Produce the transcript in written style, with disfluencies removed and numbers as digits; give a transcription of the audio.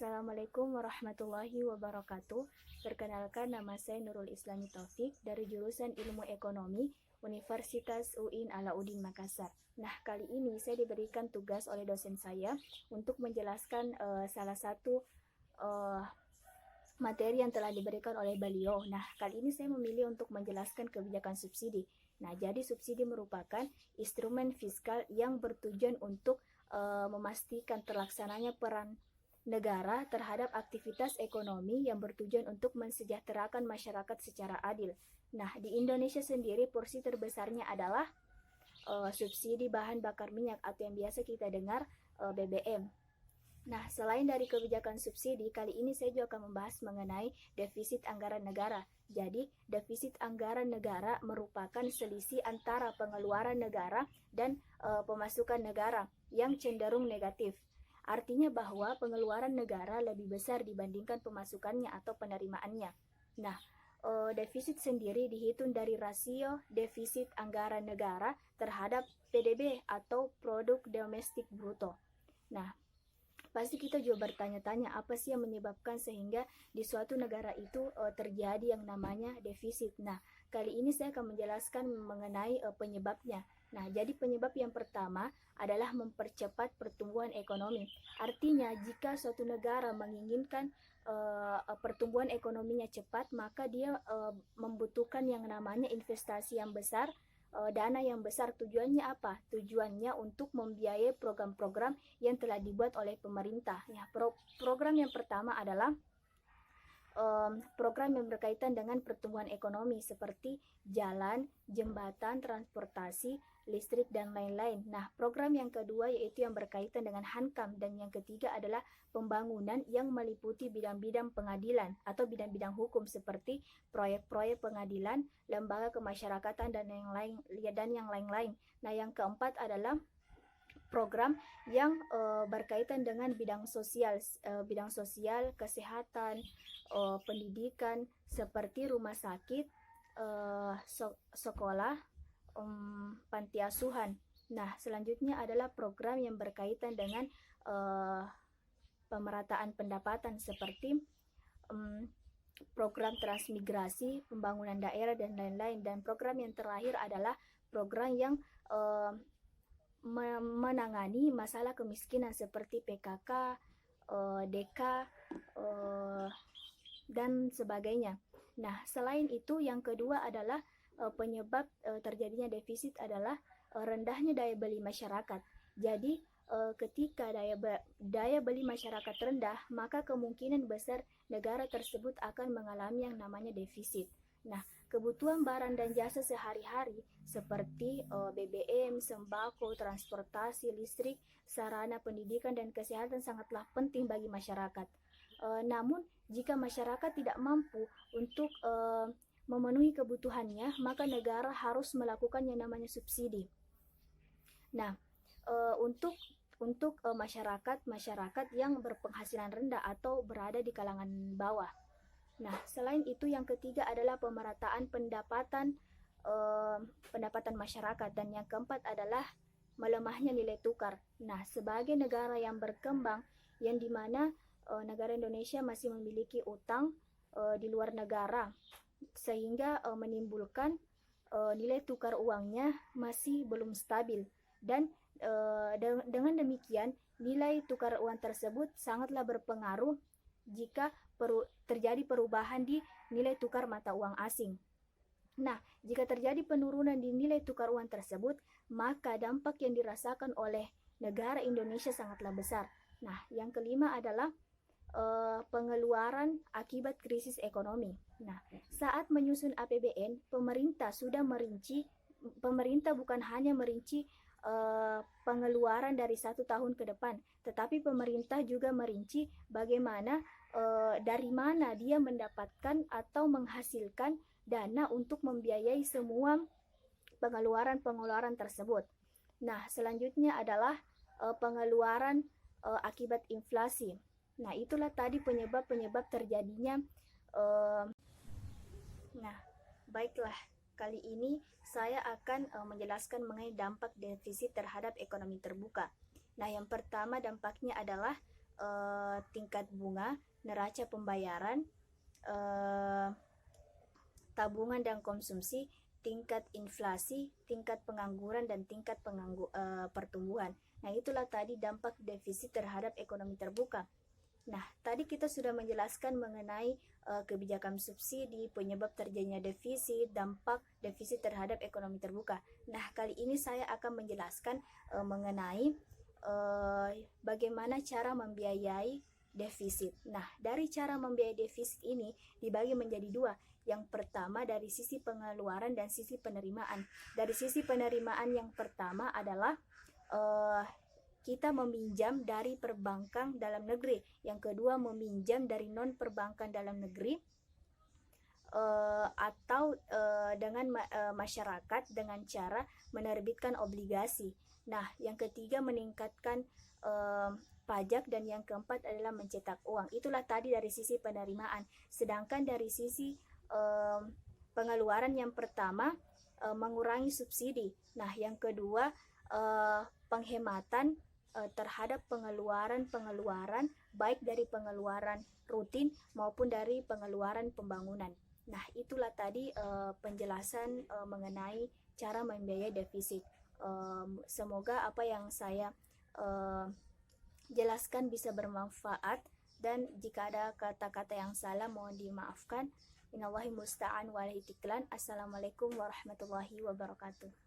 Assalamualaikum warahmatullahi wabarakatuh. Perkenalkan, nama saya Nurul Islami Taufik dari jurusan Ilmu Ekonomi Universitas UIN Alauddin Makassar. Nah, kali ini saya diberikan tugas oleh dosen saya untuk menjelaskan salah satu materi yang telah diberikan oleh beliau. Nah, kali ini saya memilih untuk menjelaskan kebijakan subsidi. Nah, jadi subsidi merupakan instrumen fiskal yang bertujuan untuk memastikan terlaksananya peran negara terhadap aktivitas ekonomi yang bertujuan untuk mensejahterakan masyarakat secara adil. Nah, di Indonesia sendiri porsi terbesarnya adalah subsidi bahan bakar minyak atau yang biasa kita dengar BBM. Nah, selain dari kebijakan subsidi, kali ini saya juga akan membahas mengenai defisit anggaran negara. Jadi, defisit anggaran negara merupakan selisih antara pengeluaran negara dan pemasukan negara yang cenderung negatif. Artinya bahwa pengeluaran negara lebih besar dibandingkan pemasukannya atau penerimaannya. Nah, defisit sendiri dihitung dari rasio defisit anggaran negara terhadap PDB atau produk domestik bruto. Nah, pasti kita juga bertanya-tanya apa sih yang menyebabkan sehingga di suatu negara itu terjadi yang namanya defisit. Nah, kali ini saya akan menjelaskan mengenai penyebabnya. Nah, jadi penyebab yang pertama adalah mempercepat pertumbuhan ekonomi. Artinya, jika suatu negara menginginkan pertumbuhan ekonominya cepat, maka dia membutuhkan yang namanya investasi yang besar, dana yang besar. Tujuannya apa? Tujuannya untuk membiayai program-program yang telah dibuat oleh pemerintah. Ya, program yang pertama adalah program yang berkaitan dengan pertumbuhan ekonomi seperti jalan, jembatan, transportasi, listrik, dan lain-lain. Nah, program yang kedua yaitu yang berkaitan dengan Hankam, dan yang ketiga adalah pembangunan yang meliputi bidang-bidang pengadilan atau bidang-bidang hukum seperti proyek-proyek pengadilan, lembaga kemasyarakatan, dan yang lain-lain. Nah, yang keempat adalah program yang berkaitan dengan bidang sosial, kesehatan, pendidikan seperti rumah sakit, sekolah, panti asuhan. Nah, selanjutnya adalah program yang berkaitan dengan pemerataan pendapatan seperti program transmigrasi, pembangunan daerah, dan lain-lain. Dan program yang terakhir adalah program yang menangani masalah kemiskinan seperti PKK, DK, dan sebagainya. Nah, selain itu yang kedua adalah penyebab terjadinya defisit adalah rendahnya daya beli masyarakat. Jadi ketika daya beli masyarakat rendah, maka kemungkinan besar negara tersebut akan mengalami yang namanya defisit. Nah, kebutuhan barang dan jasa sehari-hari seperti BBM, sembako, transportasi, listrik, sarana pendidikan, dan kesehatan sangatlah penting bagi masyarakat. Namun, jika masyarakat tidak mampu untuk memenuhi kebutuhannya, maka negara harus melakukan yang namanya subsidi. Nah, untuk masyarakat yang berpenghasilan rendah atau berada di kalangan bawah. Nah, selain itu yang ketiga adalah pemerataan pendapatan masyarakat, dan yang keempat adalah melemahnya nilai tukar. Nah, sebagai negara yang berkembang yang dimana negara Indonesia masih memiliki utang di luar negara sehingga menimbulkan nilai tukar uangnya masih belum stabil, dan dengan demikian nilai tukar uang tersebut sangatlah berpengaruh jika terjadi perubahan di nilai tukar mata uang asing. Nah, jika terjadi penurunan di nilai tukar uang tersebut, maka dampak yang dirasakan oleh negara Indonesia sangatlah besar. Nah, yang kelima adalah pengeluaran akibat krisis ekonomi. Nah, saat menyusun APBN, pemerintah bukan hanya merinci pengeluaran dari 1 tahun ke depan, tetapi pemerintah juga merinci bagaimana dari mana dia mendapatkan atau menghasilkan dana untuk membiayai semua pengeluaran tersebut. Nah, selanjutnya adalah pengeluaran akibat inflasi. Nah, itulah tadi penyebab terjadinya. Nah, baiklah. Kali ini saya akan menjelaskan mengenai dampak defisit terhadap ekonomi terbuka. Nah, yang pertama dampaknya adalah tingkat bunga, neraca pembayaran, tabungan dan konsumsi, tingkat inflasi, tingkat pengangguran, dan tingkat pertumbuhan. Nah, itulah tadi dampak defisit terhadap ekonomi terbuka. Nah, tadi kita sudah menjelaskan mengenai kebijakan subsidi, penyebab terjadinya defisit, dampak defisit terhadap ekonomi terbuka. Nah, kali ini saya akan menjelaskan mengenai bagaimana cara membiayai defisit. Nah, dari cara membiayai defisit ini dibagi menjadi dua. Yang pertama dari sisi pengeluaran dan sisi penerimaan. Dari sisi penerimaan yang pertama adalah kita meminjam dari perbankan dalam negeri. Yang kedua meminjam dari non perbankan dalam negeri atau dengan masyarakat dengan cara menerbitkan obligasi. Nah, yang ketiga meningkatkan pajak, dan yang keempat adalah mencetak uang. Itulah tadi dari sisi penerimaan. Sedangkan dari sisi pengeluaran yang pertama mengurangi subsidi. Nah, yang kedua penghematan terhadap pengeluaran baik dari pengeluaran rutin maupun dari pengeluaran pembangunan. Nah, itulah tadi penjelasan mengenai cara membiayai defisit. Semoga apa yang saya jelaskan bisa bermanfaat, dan jika ada kata-kata yang salah mohon dimaafkan. Inallahi musta'an walaihi tiklan. Assalamualaikum warahmatullahi wabarakatuh.